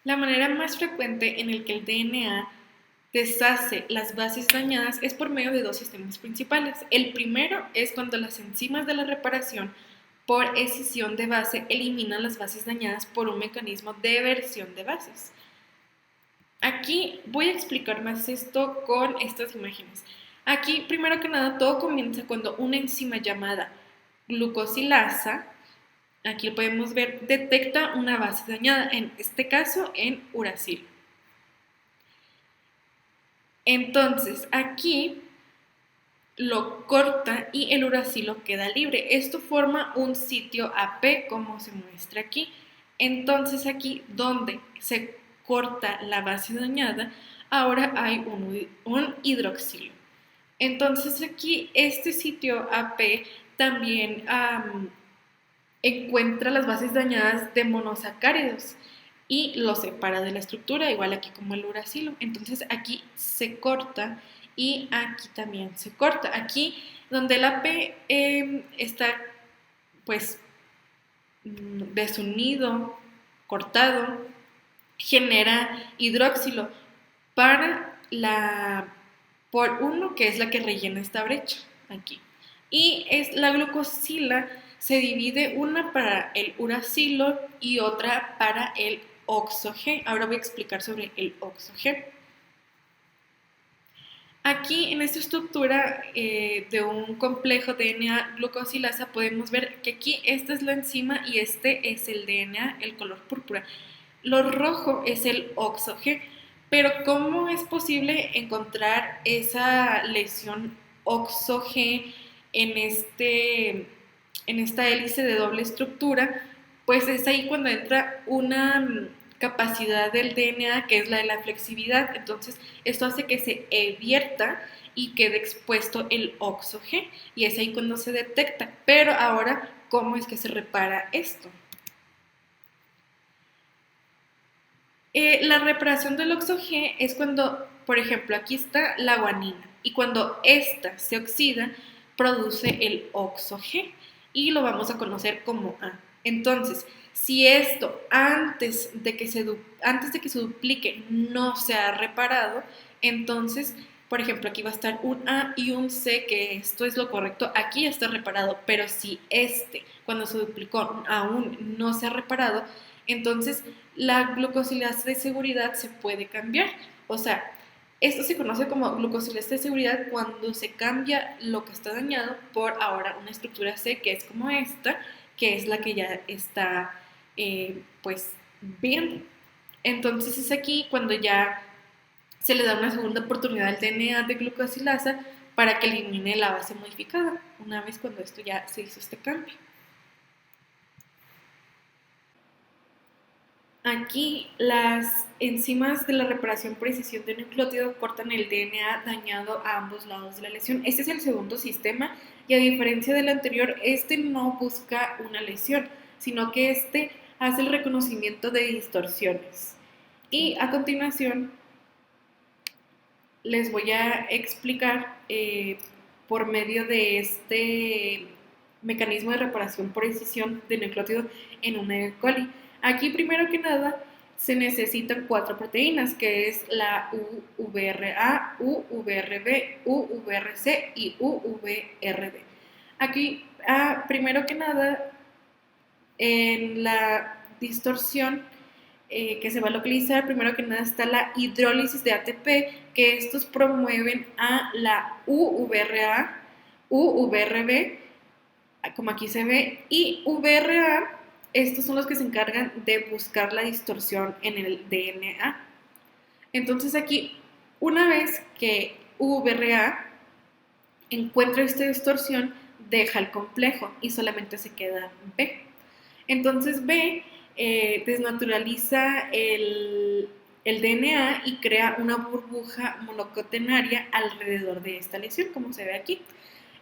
La manera más frecuente en la que el DNA deshace las bases dañadas es por medio de dos sistemas principales. El primero es cuando las enzimas de la reparación por escisión de base eliminan las bases dañadas por un mecanismo de eversión de bases. Aquí voy a explicar más esto con estas imágenes. Aquí, primero que nada, todo comienza cuando una enzima llamada glucosilasa, aquí lo podemos ver, detecta una base dañada, en este caso en uracilo. Entonces, aquí lo corta y el uracilo queda libre. Esto forma un sitio AP, como se muestra aquí. Entonces, aquí donde se corta la base dañada, ahora hay un hidroxilo. Entonces, aquí este sitio AP también encuentra las bases dañadas de monosacáridos y lo separa de la estructura, igual aquí como el uracilo. Entonces aquí se corta y aquí también se corta. Aquí donde la P está pues desunido, cortado, genera hidróxilo para la por uno que es la que rellena esta brecha aquí. Y es la glucosila se divide una para el uracilo y otra para el oxo-G. Ahora voy a explicar sobre el oxo-G. Aquí en esta estructura de un complejo DNA glucosilasa podemos ver que aquí esta es la enzima y este es el DNA, el color púrpura. Lo rojo es el oxo-G, pero ¿cómo es posible encontrar esa lesión oxo-G en esta hélice de doble estructura? Pues es ahí cuando entra una capacidad del DNA que es la de la flexibilidad. Entonces, esto hace que se evierta y quede expuesto el oxo-G y es ahí cuando se detecta. Pero ahora, ¿cómo es que se repara esto? La reparación del oxo-G es cuando, por ejemplo, aquí está la guanina y cuando esta se oxida, produce el oxo-G y lo vamos a conocer como A. Entonces, si esto antes de que se duplique no se ha reparado, entonces, por ejemplo, aquí va a estar un A y un C, que esto es lo correcto, aquí ya está reparado, pero si cuando se duplicó, aún no se ha reparado, entonces la glucosilasa de seguridad se puede cambiar. O sea, esto se conoce como glucosilasa de seguridad cuando se cambia lo que está dañado por ahora una estructura C que es como esta, que es la que ya está pues bien. Entonces es aquí cuando ya se le da una segunda oportunidad al DNA de glucosilasa para que elimine la base modificada, una vez cuando esto ya se hizo este cambio. Aquí las enzimas de la reparación por escisión de nucleótido cortan el DNA dañado a ambos lados de la lesión. Este es el segundo sistema y a diferencia del anterior, este no busca una lesión, sino que este hace el reconocimiento de distorsiones. Y a continuación les voy a explicar por medio de este mecanismo de reparación por escisión de nucleótido en una E. coli. Aquí, primero que nada, se necesitan 4 proteínas, que es la UVRA, UVRB, UVRC y UVRD. Aquí, primero que nada, en la distorsión que se va a localizar, primero que nada está la hidrólisis de ATP, que estos promueven a la UVRA, UVRB, como aquí se ve, y VRA, estos son los que se encargan de buscar la distorsión en el DNA. Entonces aquí, una vez que VRA encuentra esta distorsión, deja el complejo y solamente se queda B. Entonces B desnaturaliza el DNA y crea una burbuja monocatenaria alrededor de esta lesión, como se ve aquí.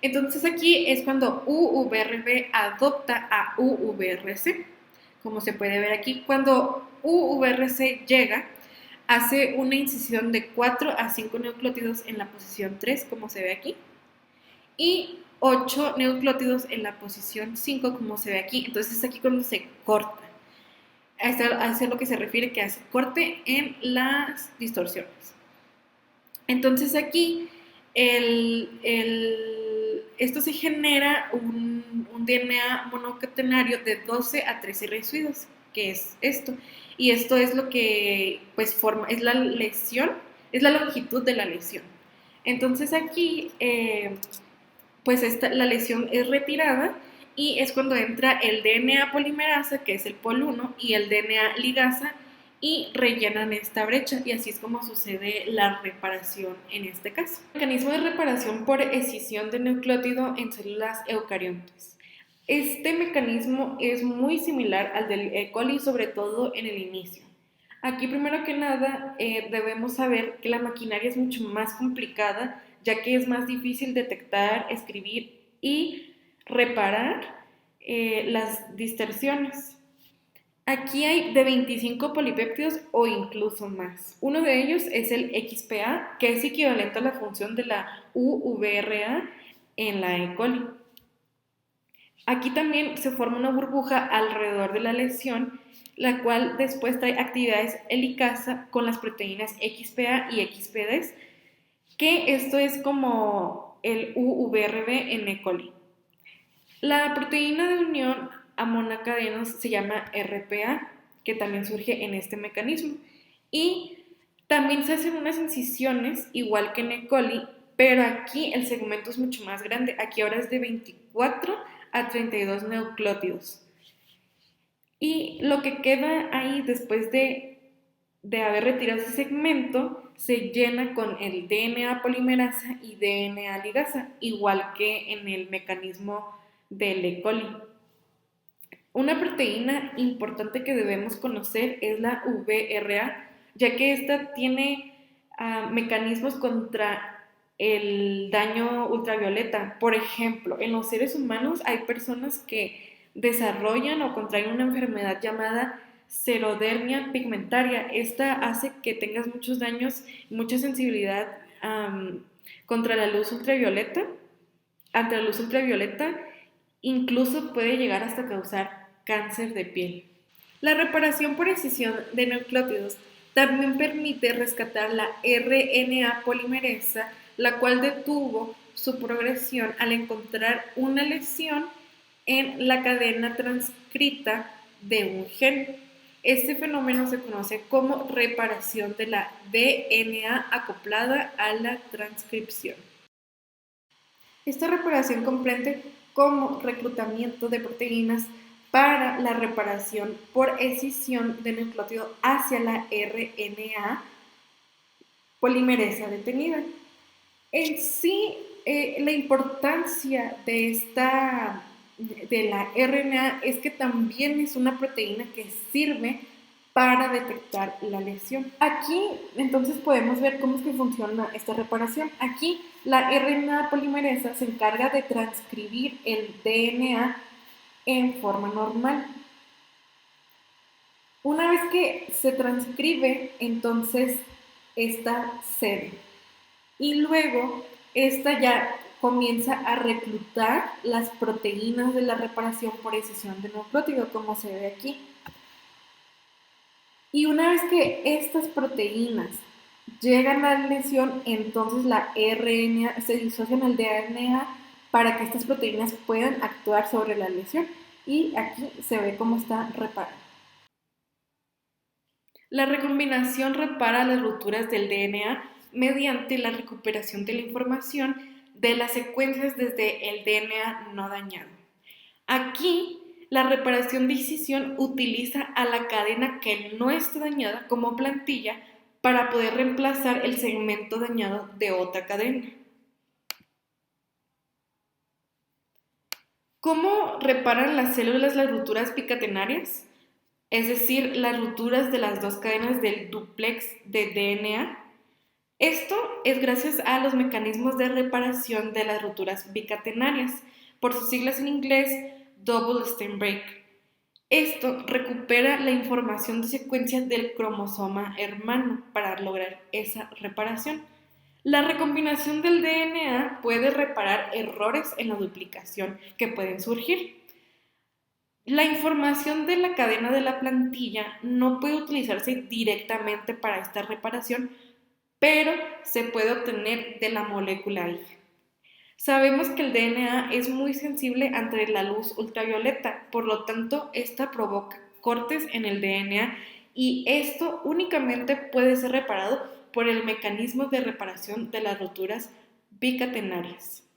Entonces aquí es cuando UVRB adopta a UVRC, como se puede ver aquí. Cuando UVRC llega, hace una incisión de 4 a 5 nucleótidos en la posición 3, como se ve aquí, y 8 nucleótidos en la posición 5, como se ve aquí. Entonces es aquí cuando se corta. hacia lo que se refiere que hace corte en las distorsiones. Entonces aquí esto se genera un DNA monocatenario de 12 a 13 residuos, que es esto. Y esto es lo que pues forma, es la lesión, es la longitud de la lesión. Entonces aquí pues la lesión es retirada y es cuando entra el DNA polimerasa, que es el POL1, y el DNA ligasa, y rellenan esta brecha, y así es como sucede la reparación en este caso. Mecanismo de reparación por escisión de nucleótido en células eucariontes. Este mecanismo es muy similar al del E. coli, sobre todo en el inicio. Aquí, primero que nada, debemos saber que la maquinaria es mucho más complicada, ya que es más difícil detectar, escribir y reparar las distorsiones. Aquí hay de 25 polipéptidos o incluso más. Uno de ellos es el XPA, que es equivalente a la función de la UVRA en la E. coli. Aquí también se forma una burbuja alrededor de la lesión, la cual después trae actividades helicasa con las proteínas XPA y XPD, que esto es como el UVRB en E. coli. La proteína de unión a monocadenos se llama RPA, que también surge en este mecanismo. Y también se hacen unas incisiones, igual que en E. coli, pero aquí el segmento es mucho más grande. Aquí ahora es de 24 a 32 nucleótidos. Y lo que queda ahí después de haber retirado ese segmento se llena con el DNA polimerasa y DNA ligasa, igual que en el mecanismo del E. coli. Una proteína importante que debemos conocer es la VRA, ya que esta tiene mecanismos contra el daño ultravioleta. Por ejemplo, en los seres humanos hay personas que desarrollan o contraen una enfermedad llamada xerodermia pigmentaria. Esta hace que tengas muchos daños, mucha sensibilidad contra la luz ultravioleta, ante la luz ultravioleta, incluso puede llegar hasta causar cáncer de piel. La reparación por escisión de nucleótidos también permite rescatar la RNA polimerasa, la cual detuvo su progresión al encontrar una lesión en la cadena transcrita de un gen. Este fenómeno se conoce como reparación de la DNA acoplada a la transcripción. Esta reparación comprende como reclutamiento de proteínas para la reparación por escisión de nucleótido hacia la RNA polimerasa detenida. En sí, la importancia de la RNA es que también es una proteína que sirve para detectar la lesión. Aquí entonces podemos ver cómo es que funciona esta reparación. Aquí la RNA polimerasa se encarga de transcribir el DNA en forma normal. Una vez que se transcribe, entonces esta cede. Y luego esta ya comienza a reclutar las proteínas de la reparación por escisión de nucleótido, como se ve aquí. Y una vez que estas proteínas llegan a la lesión, entonces la RNA se disocia en el DNA para que estas proteínas puedan actuar sobre la lesión. Y aquí se ve cómo está reparado. La recombinación repara las rupturas del DNA mediante la recuperación de la información de las secuencias desde el DNA no dañado. Aquí, la reparación de escisión utiliza a la cadena que no está dañada como plantilla para poder reemplazar el segmento dañado de otra cadena. ¿Cómo reparan las células las rupturas bicatenarias? Es decir, las rupturas de las dos cadenas del dúplex de DNA. Esto es gracias a los mecanismos de reparación de las rupturas bicatenarias, por sus siglas en inglés, double strand break. Esto recupera la información de secuencia del cromosoma hermano para lograr esa reparación. La recombinación del DNA puede reparar errores en la duplicación que pueden surgir. La información de la cadena de la plantilla no puede utilizarse directamente para esta reparación, pero se puede obtener de la molécula hija. Sabemos que el DNA es muy sensible ante la luz ultravioleta, por lo tanto, esta provoca cortes en el DNA y esto únicamente puede ser reparado por el mecanismo de reparación de las roturas bicatenarias.